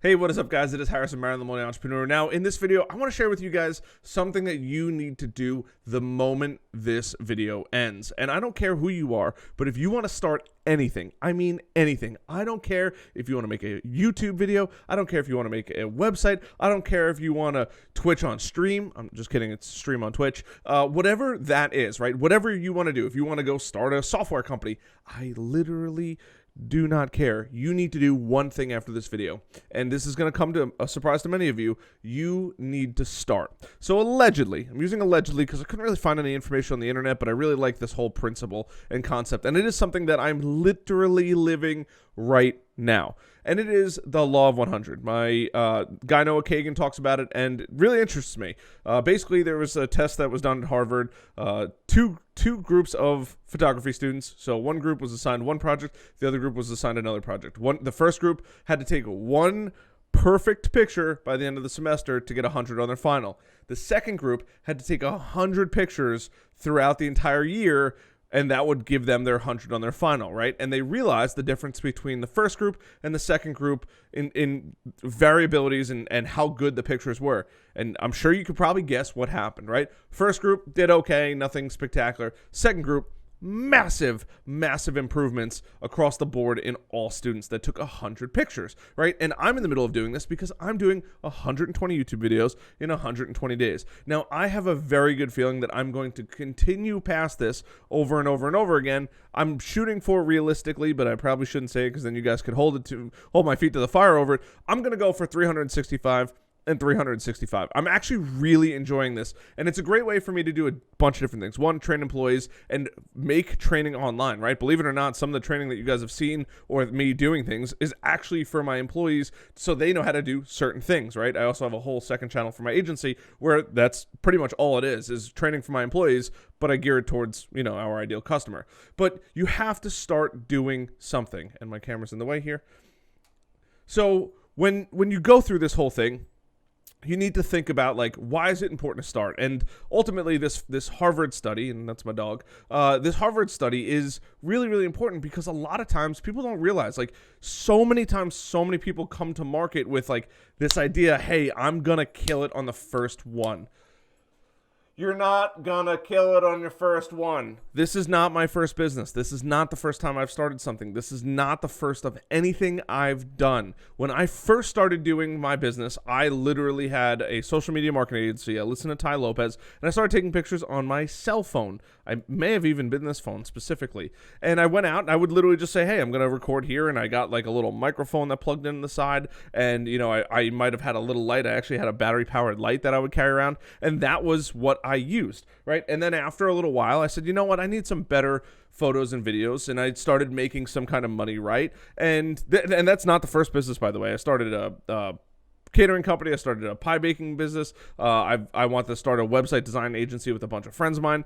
Hey, what is up, guys? It is Harrison Marin, the Millennial Entrepreneur. Now, in this video, I want to share with you guys something that you need to do the moment this video ends. And I don't care who you are, but if you want to start anything, I mean anything. I don't care if you want to make a YouTube video. I don't care if you want to make a website. I don't care if you want to Twitch on stream. I'm just kidding. It's stream on Twitch. Whatever that is, right? Whatever you want to do. If you want to go start a software company, I literally do not care. You need to do one thing after this video, and this is going to come to a surprise to many of you. You need to start. So allegedly, I'm using allegedly because I couldn't really find any information on the internet, but I really like this whole principle and concept, and it is something that I'm literally living right now, and it is the law of 100. My guy Noah Kagan talks about it, and it really interests me. Basically, there was a test that was done at Harvard. Two groups of photography students. So one group was assigned one project, the other group was assigned another project. The first group had to take one perfect picture by the end of the semester to get 100 on their final. The second group had to take 100 pictures throughout the entire year, and that would give them their 100 on their final, right? And they realized the difference between the first group and the second group in variabilities and how good the pictures were. And I'm sure you could probably guess what happened, right? First group did okay, nothing spectacular. Second group, massive improvements across the board in all students that took 100 pictures, right? And I'm in the middle of doing this because I'm doing 120 YouTube videos in 120 days. Now, I have a very good feeling that I'm going to continue past this over and over and over again. I'm shooting for realistically, but I probably shouldn't say it because then you guys could hold my feet to the fire over it. I'm going to go for 365 and 365. I'm actually really enjoying this, and it's a great way for me to do a bunch of different things. One, train employees and make training online, right? Believe it or not, some of the training that you guys have seen or me doing things is actually for my employees so they know how to do certain things, right? I also have a whole second channel for my agency where that's pretty much all it is training for my employees, but I gear it towards, our ideal customer. But you have to start doing something, and my camera's in the way here. So when you go through this whole thing, you need to think about, why is it important to start? And ultimately, this Harvard study, and that's my dog, this Harvard study is really, really important because a lot of times people don't realize, so many times, so many people come to market with, this idea, hey, I'm going to kill it on the first one. You're not gonna kill it on your first one. This is not my first business. This is not the first time I've started something. This is not the first of anything I've done. When I first started doing my business, I literally had a social media marketing agency. I listened to Ty Lopez, and I started taking pictures on my cell phone. I may have even been this phone specifically. And I went out, and I would literally just say, hey, I'm gonna record here, and I got a little microphone that plugged in the side, and I might have had a little light. I actually had a battery-powered light that I would carry around, and that was what I used, right? And then after a little while, I said, you know what? I need some better photos and videos, and I started making some kind of money, right? And that's not the first business, by the way. I started a catering company. I started a pie baking business. I want to start a website design agency with a bunch of friends of mine.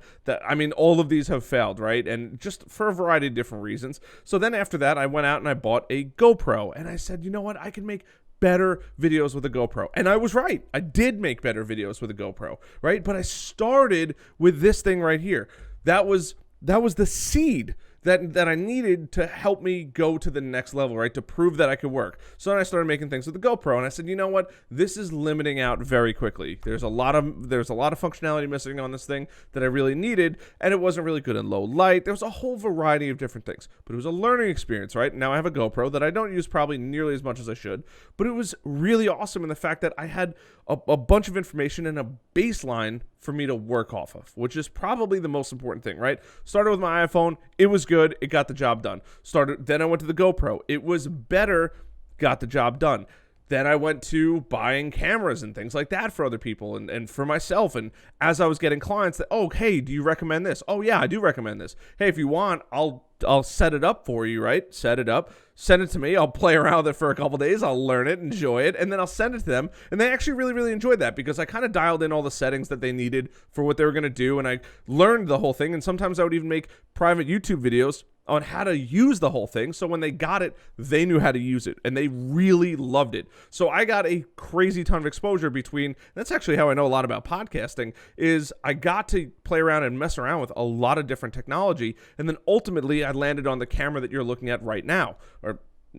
All of these have failed, right? And just for a variety of different reasons. So then after that, I went out and I bought a GoPro, and I said, you know what? I can make better videos with a GoPro. And I was right. I did make better videos with a GoPro, right? But I started with this thing right here. That was the seed that I needed to help me go to the next level, right? To prove that I could work. So then I started making things with the GoPro, and I said, you know what? This is limiting out very quickly. There's a lot of functionality missing on this thing that I really needed, and it wasn't really good in low light. There was a whole variety of different things, but it was a learning experience, right? Now I have a GoPro that I don't use probably nearly as much as I should, but it was really awesome in the fact that I had a bunch of information and a baseline for me to work off of, which is probably the most important thing, right? Started with my iPhone. It was good. It got the job done. Then I went to the GoPro. It was better, got the job done. Then I went to buying cameras and things like that for other people and for myself. And as I was getting clients that, oh, hey, do you recommend this? Oh, yeah, I do recommend this. Hey, if you want, I'll set it up for you, right? Set it up, send it to me. I'll play around with it for a couple days. I'll learn it, enjoy it, and then I'll send it to them. And they actually really, really enjoyed that because I kind of dialed in all the settings that they needed for what they were going to do. And I learned the whole thing. And sometimes I would even make private YouTube videos on how to use the whole thing. So when they got it, they knew how to use it and they really loved it. So I got a crazy ton of exposure between, that's actually how I know a lot about podcasting, is I got to play around and mess around with a lot of different technology. And then ultimately I landed on the camera that you're looking at right now, or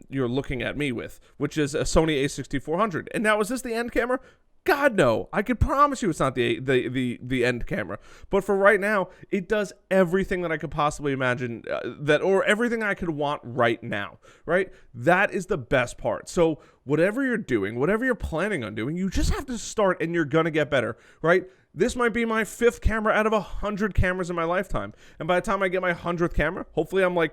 you're looking at me with, which is a Sony a6400. And now, is this the end camera? God, no. I can promise you it's not the end camera. But for right now, it does everything that I could possibly imagine, or everything I could want right now, right? That is the best part. So whatever you're doing, whatever you're planning on doing, you just have to start, and you're going to get better, right? This might be my 5th camera out of 100 cameras in my lifetime. And by the time I get my 100th camera, hopefully I'm like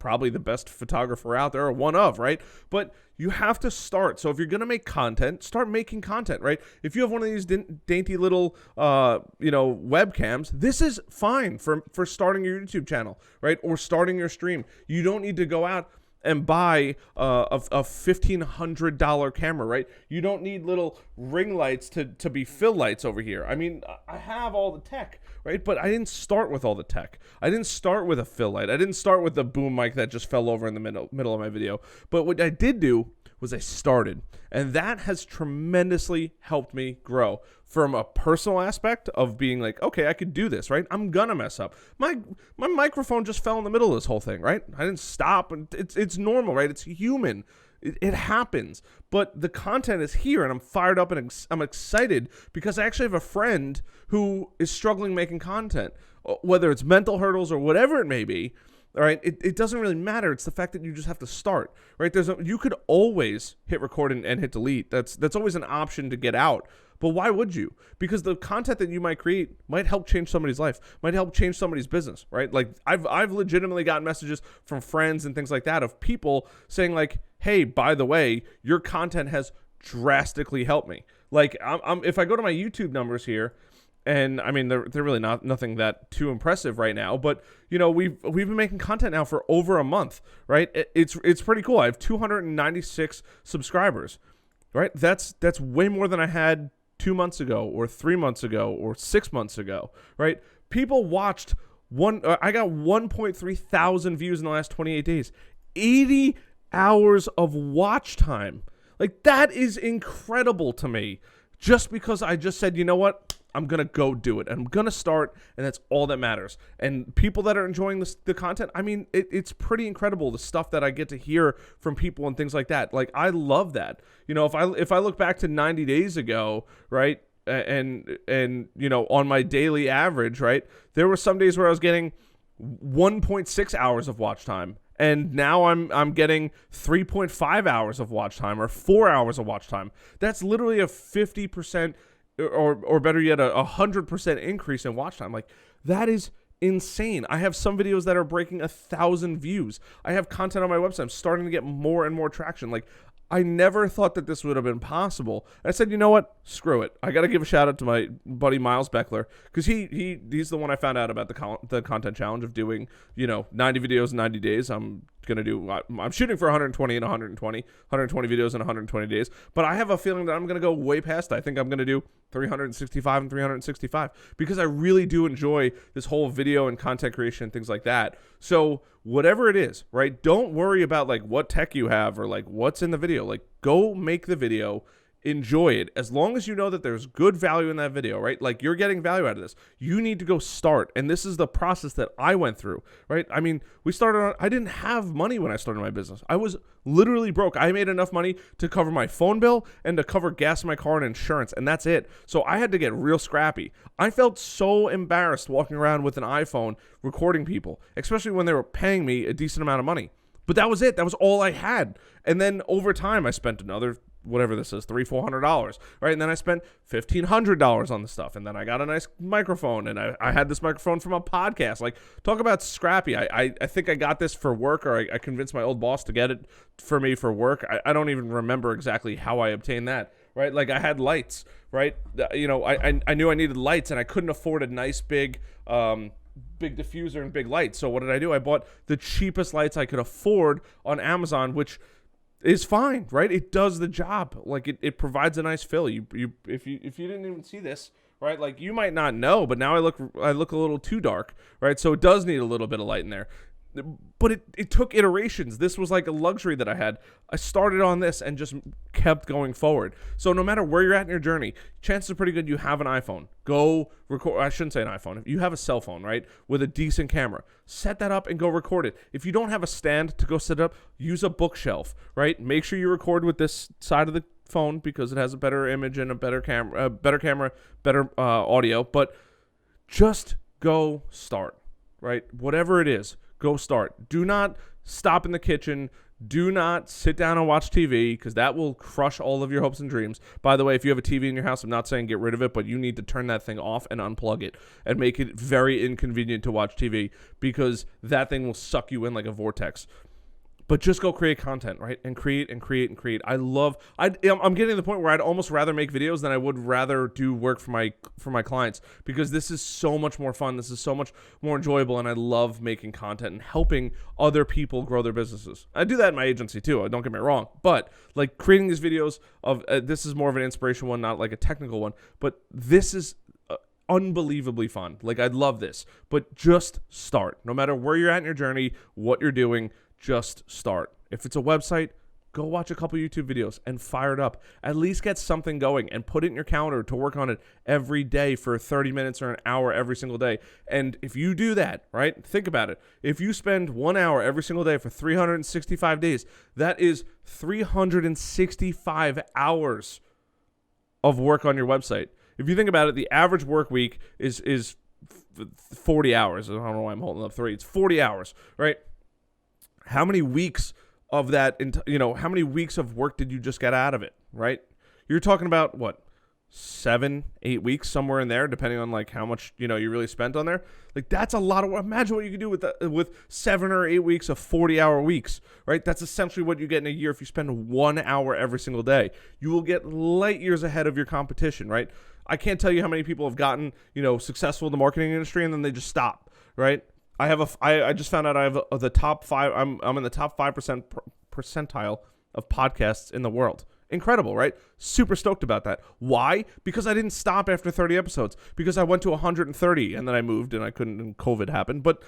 probably the best photographer out there, or one of, right? But you have to start. So if you're going to make content, start making content, right? If you have one of these dainty little, webcams, this is fine for starting your YouTube channel, right? Or starting your stream. You don't need to go out and buy a $1,500 camera, right? You don't need little ring lights to be fill lights over here. I mean, I have all the tech, right? But I didn't start with all the tech. I didn't start with a fill light. I didn't start with the boom mic that just fell over in the middle of my video. But what I did do was I started, and that has tremendously helped me grow from a personal aspect of being like, okay, I could do this, right? I'm gonna mess up. My microphone just fell in the middle of this whole thing, right? I didn't stop, and it's normal, right? It's human. It happens. But the content is here, and I'm fired up, and I'm excited because I actually have a friend who is struggling making content, whether it's mental hurdles or whatever it may be. All right, it doesn't really matter. It's the fact that you just have to start, right? You could always hit record and hit delete. That's always an option to get out. But why would you? Because the content that you might create might help change somebody's life, might help change somebody's business, right? Like I've legitimately gotten messages from friends and things like that of people saying like, hey, by the way, your content has drastically helped me. Like if I go to my YouTube numbers here, and I mean, they're really nothing that too impressive right now, but you know, we've been making content now for over a month, right? It's pretty cool. I have 296 subscribers, right? That's way more than I had 2 months ago, or 3 months ago, or 6 months ago, right? People watched I got 1.3 thousand views in the last 28 days, 80 hours of watch time. Like, that is incredible to me, just because I just said, you know what? I'm going to go do it. And I'm going to start, and that's all that matters. And people that are enjoying the content, I mean, it's pretty incredible, the stuff that I get to hear from people and things like that. Like, I love that. You know, if I look back to 90 days ago, right, and you know, on my daily average, right, there were some days where I was getting 1.6 hours of watch time. And now I'm getting 3.5 hours of watch time, or 4 hours of watch time. That's literally a 50%, or better yet, a 100% increase in watch time. Like, that is insane. I have some videos that are breaking 1,000 views. I have content on my website. I'm starting to get more and more traction. Like, I never thought that this would have been possible. I said, you know what? Screw it. I got to give a shout out to my buddy Miles Beckler, because he's the one I found out about the content challenge of doing, you know, 90 videos in 90 days. I'm shooting for 120 and 120 videos in 120 days, but I have a feeling that I'm going to go way past that. I think I'm going to do 365 and 365, because I really do enjoy this whole video and content creation and things like that. So whatever it is, right? Don't worry about like what tech you have or like what's in the video. Like, go make the video, enjoy it, as long as you know that there's good value in that video, right? Like, you're getting value out of this. You need to go start, and this is the process that I went through, right? I mean, I didn't have money when I started my business. I was literally broke. I made enough money to cover my phone bill and to cover gas in my car and insurance, and that's it. So I had to get real scrappy. I felt so embarrassed walking around with an iPhone recording people, especially when they were paying me a decent amount of money. But that was it. That was all I had. And then over time, I spent another, whatever this is, $300-$400, right? And then I spent $1,500 on the stuff, and then I got a nice microphone, and I had this microphone from a podcast. Like, talk about scrappy. I think I got this for work, or I convinced my old boss to get it for me for work. I don't even remember exactly how I obtained that, right? Like, I had lights, right? You know, I knew I needed lights, and I couldn't afford a nice big diffuser and big lights. So what did I do? I bought the cheapest lights I could afford on Amazon, which is fine, right? It does the job. Like, it provides a nice fill. If you didn't even see this, right? Like, you might not know, but now I look a little too dark, right? So it does need a little bit of light in there. But it took iterations. This was like a luxury that I had. I started on this and just kept going forward. So no matter where you're at in your journey, chances are pretty good you have an iPhone. Go record. I shouldn't say an iPhone. If you have a cell phone, right, with a decent camera, set that up and go record it. If you don't have a stand to go set it up, use a bookshelf, right? Make sure you record with this side of the phone because it has a better image and a better camera, better audio. But just go start, right? Whatever it is. Go start. Do not stop in the kitchen. Do not sit down and watch TV because that will crush all of your hopes and dreams. By the way, if you have a TV in your house, I'm not saying get rid of it, but you need to turn that thing off and unplug it and make it very inconvenient to watch TV because that thing will suck you in like a vortex. But just go create content, right? And create and create and create. I'm getting to the point where I'd almost rather make videos than I would rather do work for my clients because this is so much more fun. This is so much more enjoyable, and I love making content and helping other people grow their businesses. I do that in my agency too. Don't get me wrong, but like creating these videos of this is more of an inspiration one, not like a technical one. But this is unbelievably fun. Like I love this. But just start. No matter where you're at in your journey, what you're doing. Just start. If it's a website, go watch a couple YouTube videos and fire it up. At least get something going and put it in your calendar to work on it every day for 30 minutes or an hour every single day. And if you do that, right, think about it. If you spend 1 hour every single day for 365 days, that is 365 hours of work on your website. If you think about it, the average work week is 40 hours. I don't know why I'm holding up 3. It's 40 hours, right? How many weeks of that, how many weeks of work did you just get out of it, right? You're talking about, what, 7, 8 weeks, somewhere in there, depending on, like, how much, you really spent on there. Like, that's a lot of work. Imagine what you could do with 7 or 8 weeks of 40-hour weeks, right? That's essentially what you get in a year if you spend 1 hour every single day. You will get light years ahead of your competition, right? I can't tell you how many people have gotten, successful in the marketing industry and then they just stop, right? I just found out I have the top 5. I'm in the top 5% percentile of podcasts in the world. Incredible, right? Super stoked about that. Why? Because I didn't stop after 30 episodes. Because I went to 130 and then I moved and I couldn't, and COVID happened. But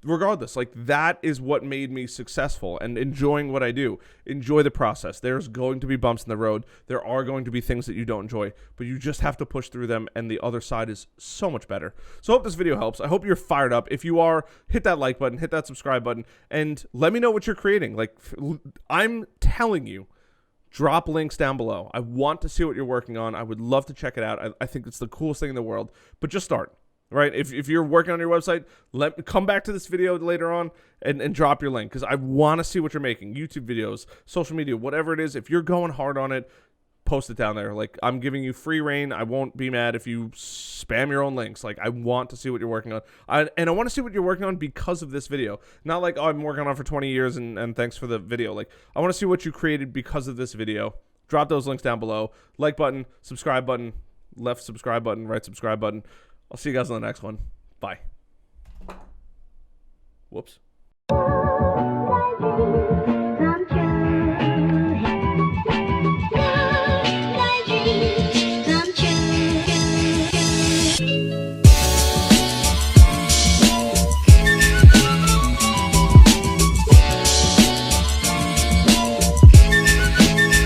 regardless, like that is what made me successful and enjoying what I do. Enjoy the process. There's going to be bumps in the road. There are going to be things that you don't enjoy, but you just have to push through them, and the other side is so much better. So I hope this video helps. I hope you're fired up. If you are, hit that like button, hit that subscribe button, and let me know what you're creating. Like I'm telling you, drop links down below. I want to see what you're working on. I would love to check it out. I think it's the coolest thing in the world, but just start. Right? If you're working on your website, come back to this video later on and drop your link because I want to see what you're making. YouTube videos, social media, whatever it is. If you're going hard on it, post it down there. Like I'm giving you free reign. I won't be mad if you spam your own links. Like I want to see what you're working on. And I want to see what you're working on because of this video. Not like, oh, I'm working on it for 20 years and thanks for the video. Like I want to see what you created because of this video. Drop those links down below. Like button, subscribe button, left subscribe button, right subscribe button. I'll see you guys on the next one. Bye. Whoops.